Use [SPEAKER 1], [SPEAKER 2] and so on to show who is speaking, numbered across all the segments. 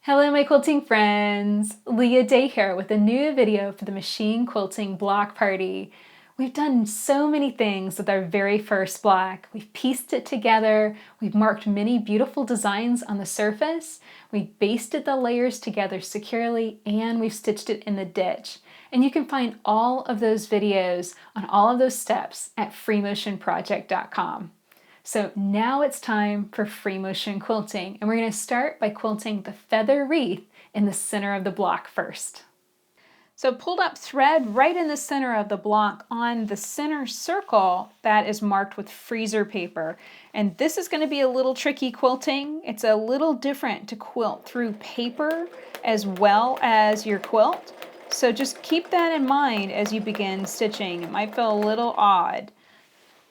[SPEAKER 1] Hello my quilting friends! Leah Day here with a new video for the Machine Quilting Block Party. We've done so many things with our very first block. We've pieced it together, we've marked many beautiful designs on the surface, we've basted the layers together securely, and we've stitched it in the ditch. And you can find all of those videos on all of those steps at freemotionproject.com. So now it's time for free motion quilting, and we're going to start by quilting the feather wreath in the center of the block first. So pulled up thread right in the center of the block on the center circle that is marked with freezer paper. And this is going to be a little tricky quilting. It's a little different to quilt through paper as well as your quilt. So just keep that in mind as you begin stitching. It might feel a little odd.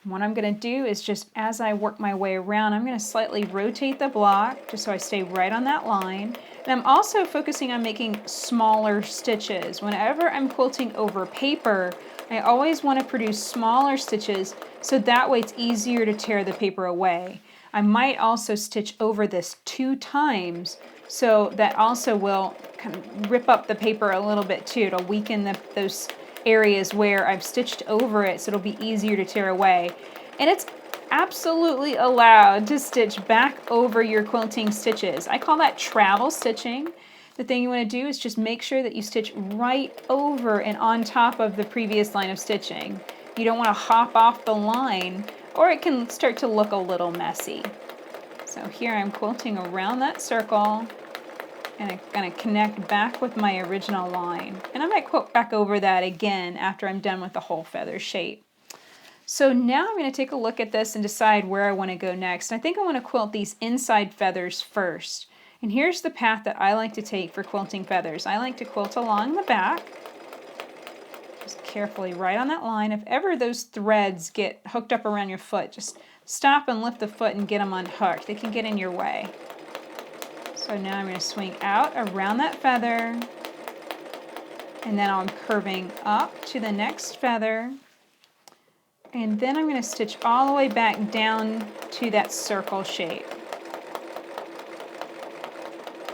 [SPEAKER 1] What I'm going to do is just as I work my way around, I'm going to slightly rotate the block just so I stay right on that line. And I'm also focusing on making smaller stitches. Whenever I'm quilting over paper, I always want to produce smaller stitches so that way it's easier to tear the paper away. I might also stitch over this 2 times, so that also will kind of rip up the paper a little bit too. It'll weaken those areas where I've stitched over it, so it'll be easier to tear away. And it's absolutely allowed to stitch back over your quilting stitches. I call that travel stitching. The thing you want to do is just make sure that you stitch right over and on top of the previous line of stitching. You don't want to hop off the line, or it can start to look a little messy. So here I'm quilting around that circle, and I'm going to connect back with my original line. And I might quilt back over that again after I'm done with the whole feather shape. So now I'm going to take a look at this and decide where I want to go next. I think I want to quilt these inside feathers first. And here's the path that I like to take for quilting feathers. I like to quilt along the back, just carefully right on that line. If ever those threads get hooked up around your foot, just stop and lift the foot and get them unhooked. They can get in your way. So now I'm going to swing out around that feather, and then I'm curving up to the next feather, and then I'm going to stitch all the way back down to that circle shape.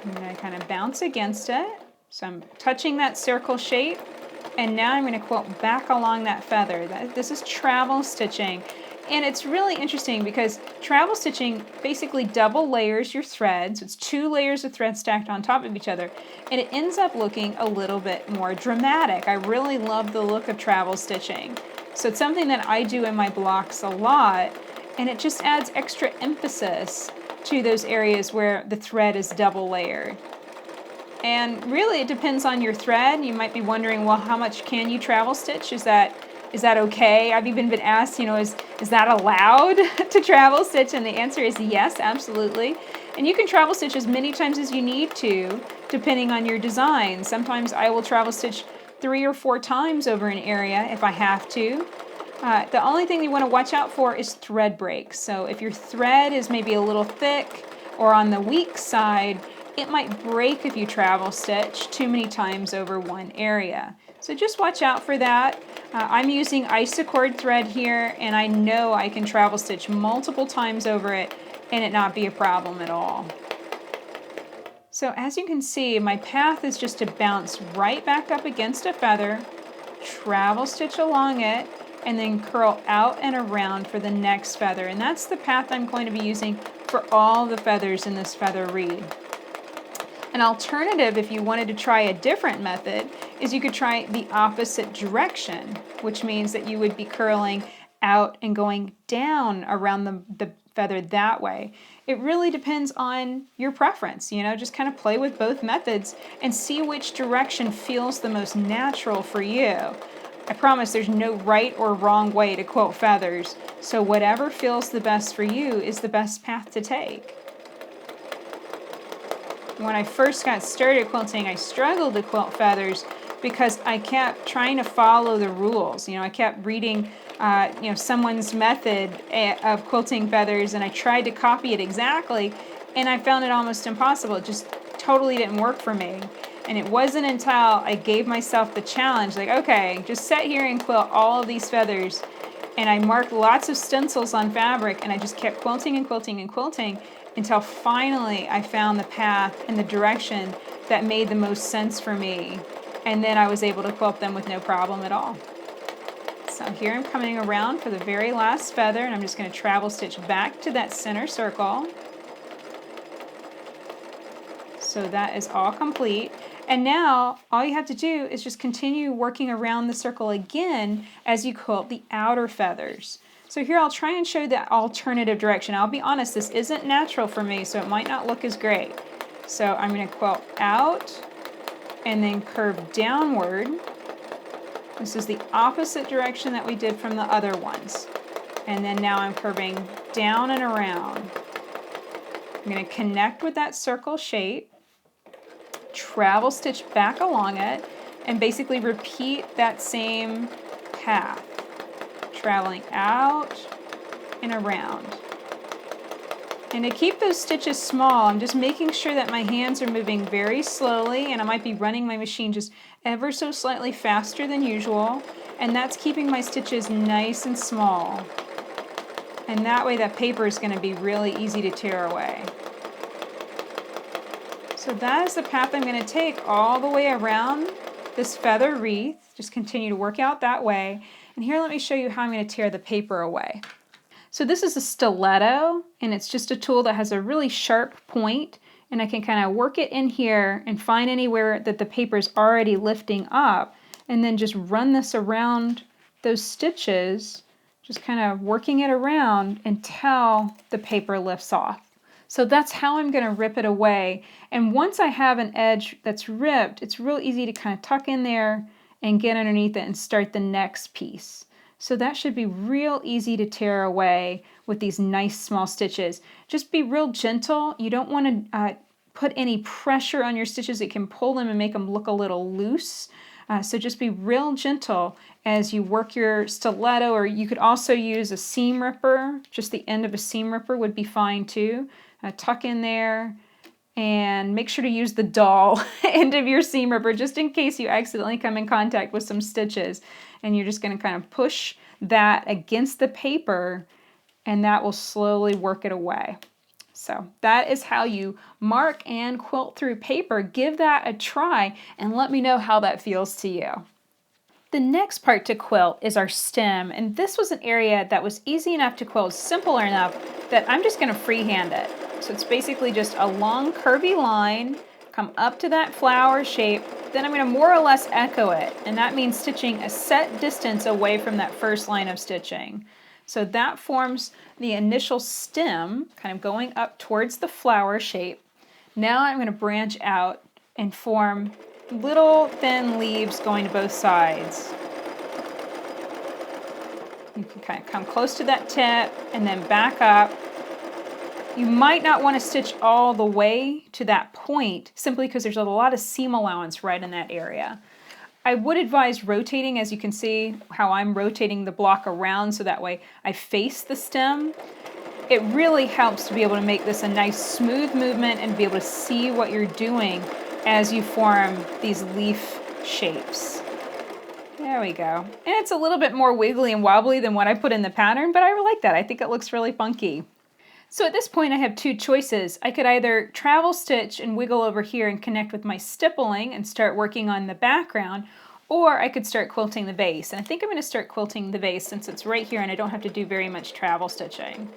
[SPEAKER 1] I'm going to kind of bounce against it, so I'm touching that circle shape, and now I'm going to quilt back along that feather. This is travel stitching. And it's really interesting because travel stitching basically double layers your threads. It's 2 layers of thread stacked on top of each other, and it ends up looking a little bit more dramatic. I really love the look of travel stitching. So it's something that I do in my blocks a lot, and it just adds extra emphasis to those areas where the thread is double layered. And really it depends on your thread. You might be wondering, well, how much can you travel stitch? Is that okay? I've even been asked, is that allowed to travel stitch? And the answer is yes, absolutely. And you can travel stitch as many times as you need to, depending on your design. Sometimes I will travel stitch 3 or 4 times over an area if I have to. The only thing you want to watch out for is thread breaks. So if your thread is maybe a little thick or on the weak side, it might break if you travel stitch too many times over one area. So just watch out for that. I'm using isocord thread here, and I know I can travel stitch multiple times over it and it not be a problem at all. So as you can see, my path is just to bounce right back up against a feather, travel stitch along it, and then curl out and around for the next feather. And that's the path I'm going to be using for all the feathers in this feather wreath. An alternative, if you wanted to try a different method, is you could try the opposite direction, which means that you would be curling out and going down around the feather that way. It really depends on your preference, just kind of play with both methods and see which direction feels the most natural for you. I promise there's no right or wrong way to quilt feathers, so whatever feels the best for you is the best path to take. When I first got started quilting, I struggled to quilt feathers because I kept trying to follow the rules. I kept reading someone's method of quilting feathers, and I tried to copy it exactly, and I found it almost impossible. It just totally didn't work for me. And it wasn't until I gave myself the challenge, like, okay, just sit here and quilt all of these feathers. And I marked lots of stencils on fabric, and I just kept quilting and quilting and quilting. until finally I found the path and the direction that made the most sense for me. And then I was able to quilt them with no problem at all. So here I'm coming around for the very last feather, and I'm just going to travel stitch back to that center circle. So that is all complete. And now all you have to do is just continue working around the circle again as you quilt the outer feathers. So here I'll try and show that alternative direction. I'll be honest, this isn't natural for me, so it might not look as great. So I'm going to quilt out and then curve downward. This is the opposite direction that we did from the other ones. And then now I'm curving down and around. I'm going to connect with that circle shape, travel stitch back along it, and basically repeat that same path, traveling out and around. And to keep those stitches small, I'm just making sure that my hands are moving very slowly, and I might be running my machine just ever so slightly faster than usual, and that's keeping my stitches nice and small. And that way that paper is going to be really easy to tear away. So that is the path I'm going to take all the way around this feather wreath. Just continue to work out that way. And here let me show you how I'm going to tear the paper away. So this is a stiletto, and it's just a tool that has a really sharp point, and I can kind of work it in here and find anywhere that the paper is already lifting up, and then just run this around those stitches, just kind of working it around until the paper lifts off. So that's how I'm going to rip it away. And once I have an edge that's ripped, it's real easy to kind of tuck in there and get underneath it and start the next piece. So that should be real easy to tear away with these nice small stitches. Just be real gentle. You don't want to put any pressure on your stitches. It can pull them and make them look a little loose. So just be real gentle as you work your stiletto, or you could also use a seam ripper. Just the end of a seam ripper would be fine too. Tuck in there and make sure to use the dull end of your seam ripper just in case you accidentally come in contact with some stitches. And you're just going to kind of push that against the paper, and that will slowly work it away. So that is how you mark and quilt through paper. Give that a try and let me know how that feels to you. The next part to quilt is our stem, and this was an area that was easy enough to quilt, simple enough that I'm just going to freehand it. So it's basically just a long curvy line, come up to that flower shape, then I'm going to more or less echo it, and that means stitching a set distance away from that first line of stitching. So that forms the initial stem, kind of going up towards the flower shape. Now I'm going to branch out and form little thin leaves going to both sides. You can kind of come close to that tip and then back up. You might not want to stitch all the way to that point simply because there's a lot of seam allowance right in that area. I would advise rotating, as you can see how I'm rotating the block around so that way I face the stem. It really helps to be able to make this a nice smooth movement and be able to see what you're doing as you form these leaf shapes. There we go. And it's a little bit more wiggly and wobbly than what I put in the pattern, but I like that. I think it looks really funky. So at this point I have two choices. I could either travel stitch and wiggle over here and connect with my stippling and start working on the background, or I could start quilting the vase. And I think I'm going to start quilting the vase since it's right here and I don't have to do very much travel stitching.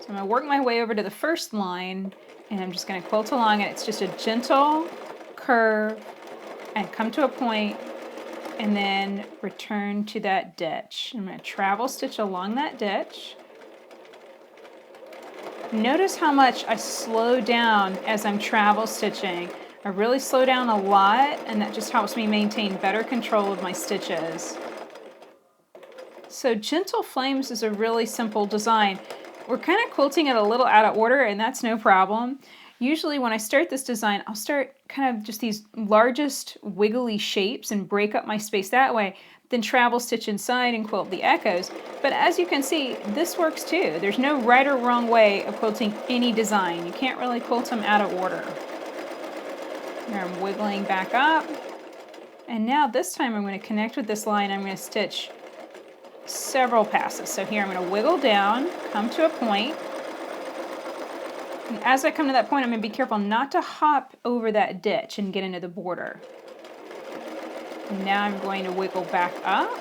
[SPEAKER 1] So I'm going to work my way over to the first line and I'm just going to quilt along it. It's just a gentle curve and come to a point and then return to that ditch. I'm going to travel stitch along that ditch. Notice how much I slow down as I'm travel stitching. I really slow down a lot, and that just helps me maintain better control of my stitches. So Gentle Flames is a really simple design. We're kind of quilting it a little out of order, and that's no problem. Usually when I start this design, I'll start kind of just these largest wiggly shapes and break up my space that way, then travel stitch inside and quilt the echoes. But as you can see, this works too. There's no right or wrong way of quilting any design. You can't really quilt them out of order. Here I'm wiggling back up. And now this time I'm going to connect with this line. I'm going to stitch several passes. So here I'm going to wiggle down, come to a point, And as I come to that point, I'm going to be careful not to hop over that ditch and get into the border. And now I'm going to wiggle back up.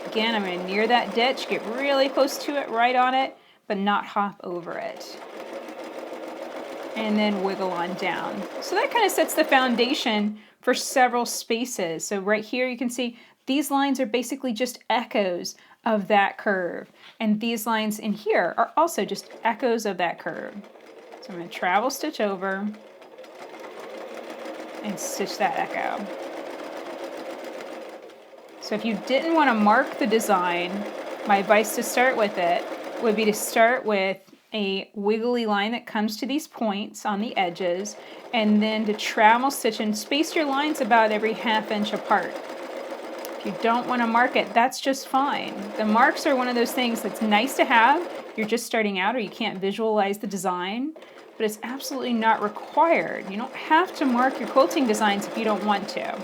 [SPEAKER 1] Again, I'm going to near that ditch, get really close to it, right on it, but not hop over it. And then wiggle on down. So that kind of sets the foundation for several spaces. So right here you can see these lines are basically just echoes of that curve. And these lines in here are also just echoes of that curve. So I'm going to travel stitch over and stitch that echo. So if you didn't want to mark the design, my advice to start with it would be to start with a wiggly line that comes to these points on the edges, and then to travel stitch and space your lines about every 1/2 inch apart. If you don't want to mark it, that's just fine. The marks are one of those things that's nice to have. You're just starting out or you can't visualize the design, but it's absolutely not required. You don't have to mark your quilting designs if you don't want to.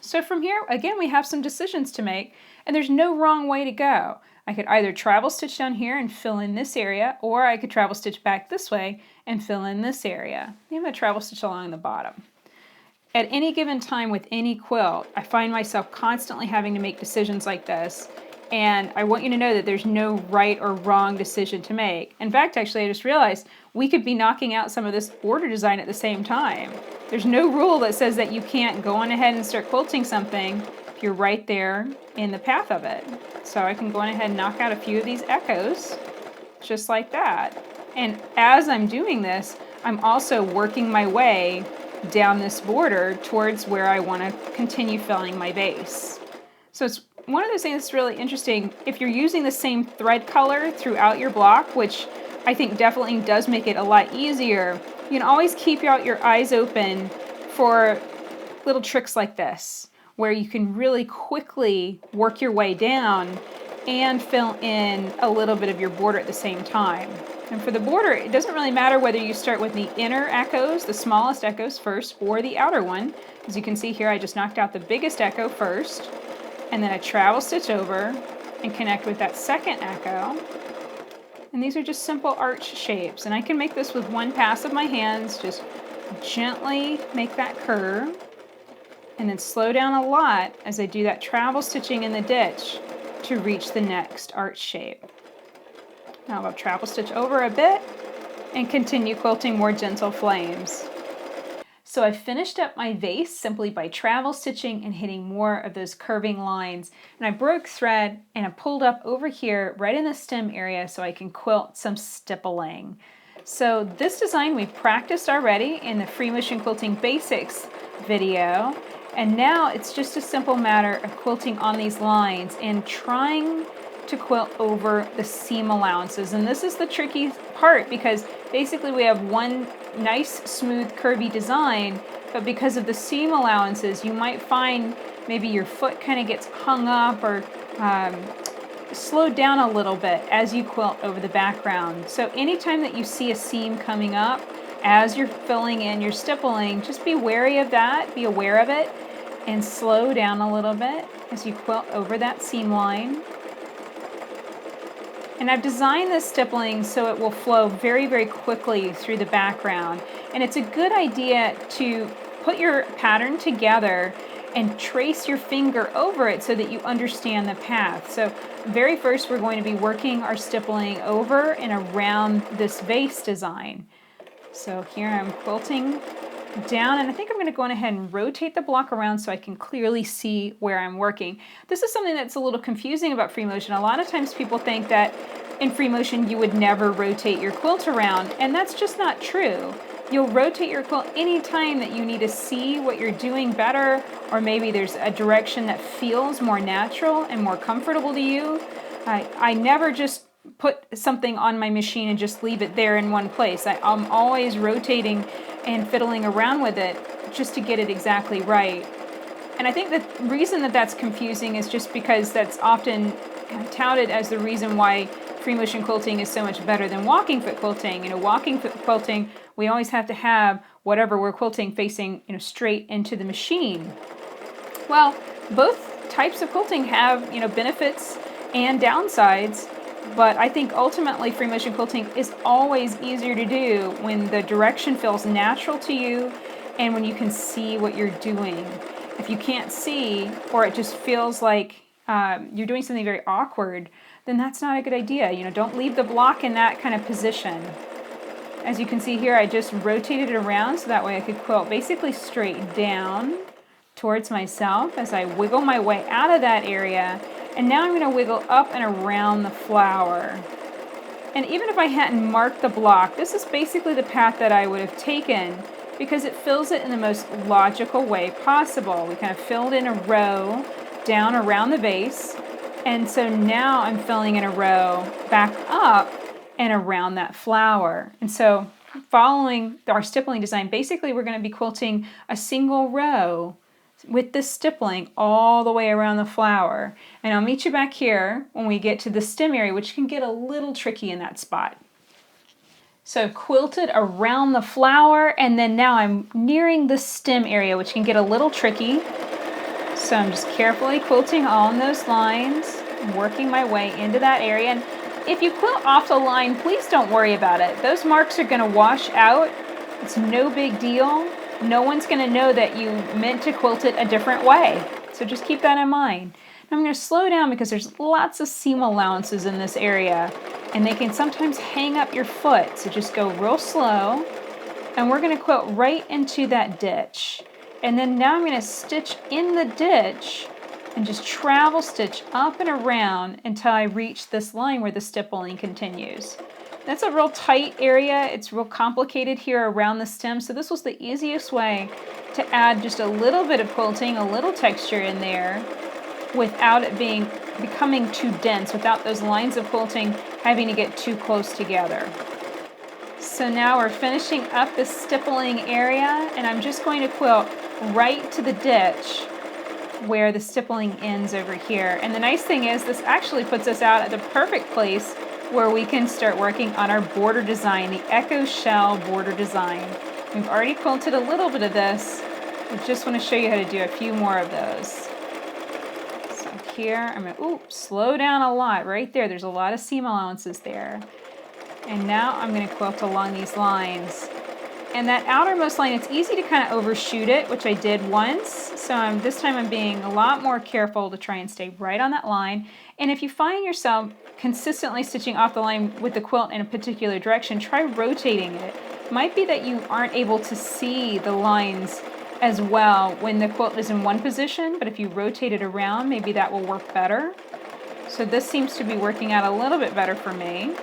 [SPEAKER 1] So from here, again, we have some decisions to make, and there's no wrong way to go. I could either travel stitch down here and fill in this area, or I could travel stitch back this way and fill in this area. I'm going to travel stitch along the bottom. At any given time with any quilt, I find myself constantly having to make decisions like this, and I want you to know that there's no right or wrong decision to make. In fact, actually, I just realized we could be knocking out some of this border design at the same time. There's no rule that says that you can't go on ahead and start quilting something if you're right there in the path of it. So I can go on ahead and knock out a few of these echoes, just like that. And as I'm doing this, I'm also working my way down this border towards where I want to continue filling my vase. So it's one of those things that's really interesting. If you're using the same thread color throughout your block, which I think definitely does make it a lot easier, you can always keep out your eyes open for little tricks like this, where you can really quickly work your way down and fill in a little bit of your border at the same time. And for the border, it doesn't really matter whether you start with the inner echoes, the smallest echoes first, or the outer one. As you can see here, I just knocked out the biggest echo first, and then I travel stitch over and connect with that second echo. And these are just simple arch shapes. And I can make this with one pass of my hands, just gently make that curve, and then slow down a lot as I do that travel stitching in the ditch to reach the next arch shape. Now I'll travel stitch over a bit and continue quilting more gentle flames. So I finished up my vase simply by travel stitching and hitting more of those curving lines. And I broke thread and I pulled up over here right in the stem area so I can quilt some stippling. So this design we practiced already in the Free Motion Quilting Basics video. And now it's just a simple matter of quilting on these lines and trying to quilt over the seam allowances. And this is the tricky part because basically we have one nice smooth curvy design, but because of the seam allowances you might find maybe your foot kind of gets hung up or slowed down a little bit as you quilt over the background. So anytime that you see a seam coming up as you're filling in your stippling, just be wary of that, be aware of it, and slow down a little bit as you quilt over that seam line. And I've designed this stippling so it will flow very, very quickly through the background. And it's a good idea to put your pattern together and trace your finger over it so that you understand the path. So very first we're going to be working our stippling over and around this vase design. So here I'm quilting down, and I think I'm going to go on ahead and rotate the block around so I can clearly see where I'm working. This is something that's a little confusing about free motion. A lot of times people think that in free motion you would never rotate your quilt around, and that's just not true. You'll rotate your quilt anytime that you need to see what you're doing better, or maybe there's a direction that feels more natural and more comfortable to you. I never just put something on my machine and just leave it there in one place. I'm always rotating and fiddling around with it just to get it exactly right. And I think the reason that that's confusing is just because that's often touted as the reason why free motion quilting is so much better than walking foot quilting. You know, walking foot quilting, we always have to have whatever we're quilting facing, straight into the machine. Well, both types of quilting have, benefits and downsides. But I think ultimately free motion quilting is always easier to do when the direction feels natural to you and when you can see what you're doing. If you can't see, or it just feels like you're doing something very awkward, then that's not a good idea. You know, don't leave the block in that kind of position. As you can see here, I just rotated it around so that way I could quilt basically straight down towards myself as I wiggle my way out of that area. And now I'm going to wiggle up and around the flower. And even if I hadn't marked the block, this is basically the path that I would have taken because it fills it in the most logical way possible. We kind of filled in a row down around the vase. And so now I'm filling in a row back up and around that flower. And so following our stippling design, basically we're going to be quilting a single row with this stippling all the way around the flower. And I'll meet you back here when we get to the stem area, which can get a little tricky in that spot. So I've quilted around the flower, and then now I'm nearing the stem area, which can get a little tricky. So I'm just carefully quilting on those lines, working my way into that area. And if you quilt off the line, please don't worry about it. Those marks are going to wash out. It's no big deal. No one's going to know that you meant to quilt it a different way. So just keep that in mind. Now I'm going to slow down because there's lots of seam allowances in this area, and they can sometimes hang up your foot. So just go real slow. And we're going to quilt right into that ditch. And then now I'm going to stitch in the ditch and just travel stitch up and around until I reach this line where the stippling continues. That's a real tight area. It's real complicated here around the stem. So this was the easiest way to add just a little bit of quilting, a little texture in there without it becoming too dense, without those lines of quilting having to get too close together. So now we're finishing up the stippling area, and I'm just going to quilt right to the ditch where the stippling ends over here. And the nice thing is this actually puts us out at the perfect place where we can start working on our border design, the Echo Shell border design. We've already quilted a little bit of this. I just want to show you how to do a few more of those. So here, I'm going to slow down a lot right there. There's a lot of seam allowances there. And now I'm going to quilt along these lines. And that outermost line, it's easy to kind of overshoot it, which I did once. So this time I'm being a lot more careful to try and stay right on that line. And if you find yourself consistently stitching off the line with the quilt in a particular direction, try rotating it. It might be that you aren't able to see the lines as well when the quilt is in one position, but if you rotate it around, maybe that will work better. So this seems to be working out a little bit better for me.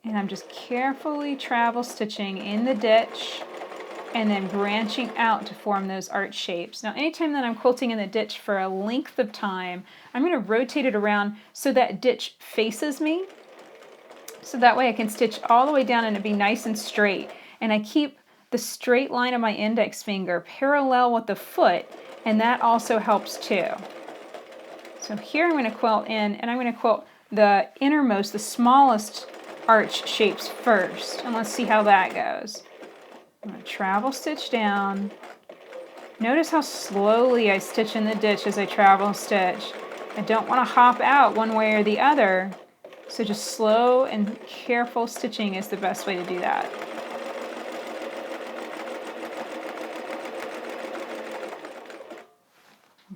[SPEAKER 1] And I'm just carefully travel stitching in the ditch and then branching out to form those arch shapes. Now anytime that I'm quilting in the ditch for a length of time, I'm going to rotate it around so that ditch faces me. So that way I can stitch all the way down and it'd be nice and straight. And I keep the straight line of my index finger parallel with the foot, and that also helps too. So here I'm going to quilt in, and I'm going to quilt the innermost, the smallest arch shapes first, and let's see how that goes. I'm going to travel stitch down. Notice how slowly I stitch in the ditch as I travel stitch. I don't want to hop out one way or the other, so just slow and careful stitching is the best way to do that.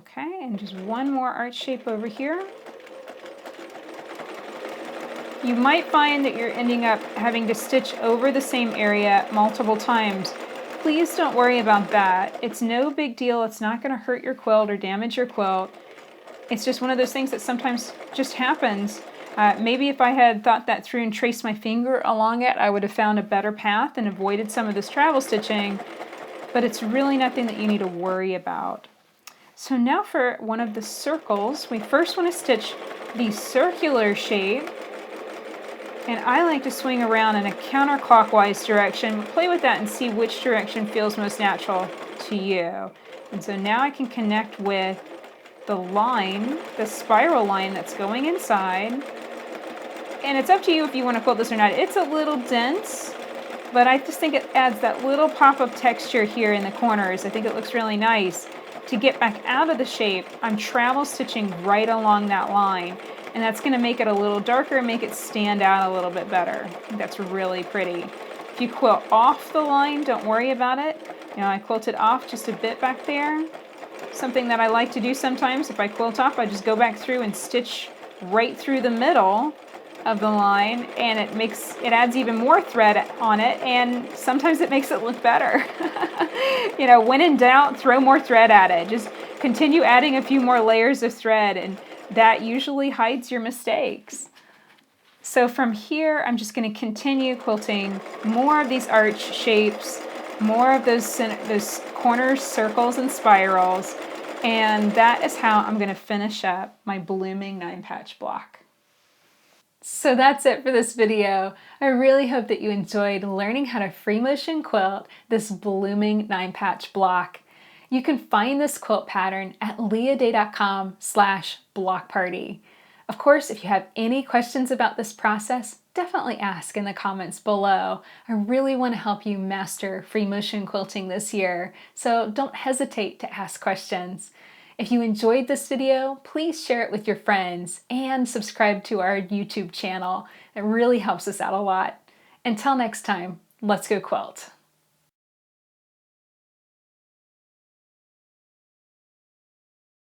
[SPEAKER 1] Okay, and just one more arch shape over here. You might find that you're ending up having to stitch over the same area multiple times. Please don't worry about that. It's no big deal. It's not going to hurt your quilt or damage your quilt. It's just one of those things that sometimes just happens. Maybe if I had thought that through and traced my finger along it, I would have found a better path and avoided some of this travel stitching, but it's really nothing that you need to worry about. So now for one of the circles, we first want to stitch the circular shape. And I like to swing around in a counterclockwise direction. Play with that and see which direction feels most natural to you. And so now I can connect with the line, the spiral line that's going inside. And it's up to you if you want to quilt this or not. It's a little dense, but I just think it adds that little pop of texture here in the corners. I think it looks really nice. To get back out of the shape, I'm travel stitching right along that line. And that's going to make it a little darker and make it stand out a little bit better. I think that's really pretty. If you quilt off the line, don't worry about it. You know, I quilted off just a bit back there. Something that I like to do sometimes, if I quilt off, I just go back through and stitch right through the middle of the line, and it adds even more thread on it, and sometimes it makes it look better. You know, when in doubt, throw more thread at it. Just continue adding a few more layers of thread, and that usually hides your mistakes. So from here, I'm just going to continue quilting more of these arch shapes, more of those corners, circles, and spirals, and that is how I'm going to finish up my blooming 9-patch block. So that's it for this video. I really hope that you enjoyed learning how to free motion quilt this blooming 9-patch block. You can find this quilt pattern at leahday.com/blockparty. Of course, if you have any questions about this process, definitely ask in the comments below. I really want to help you master free motion quilting this year, so don't hesitate to ask questions. If you enjoyed this video, please share it with your friends and subscribe to our YouTube channel. It really helps us out a lot. Until next time, let's go quilt.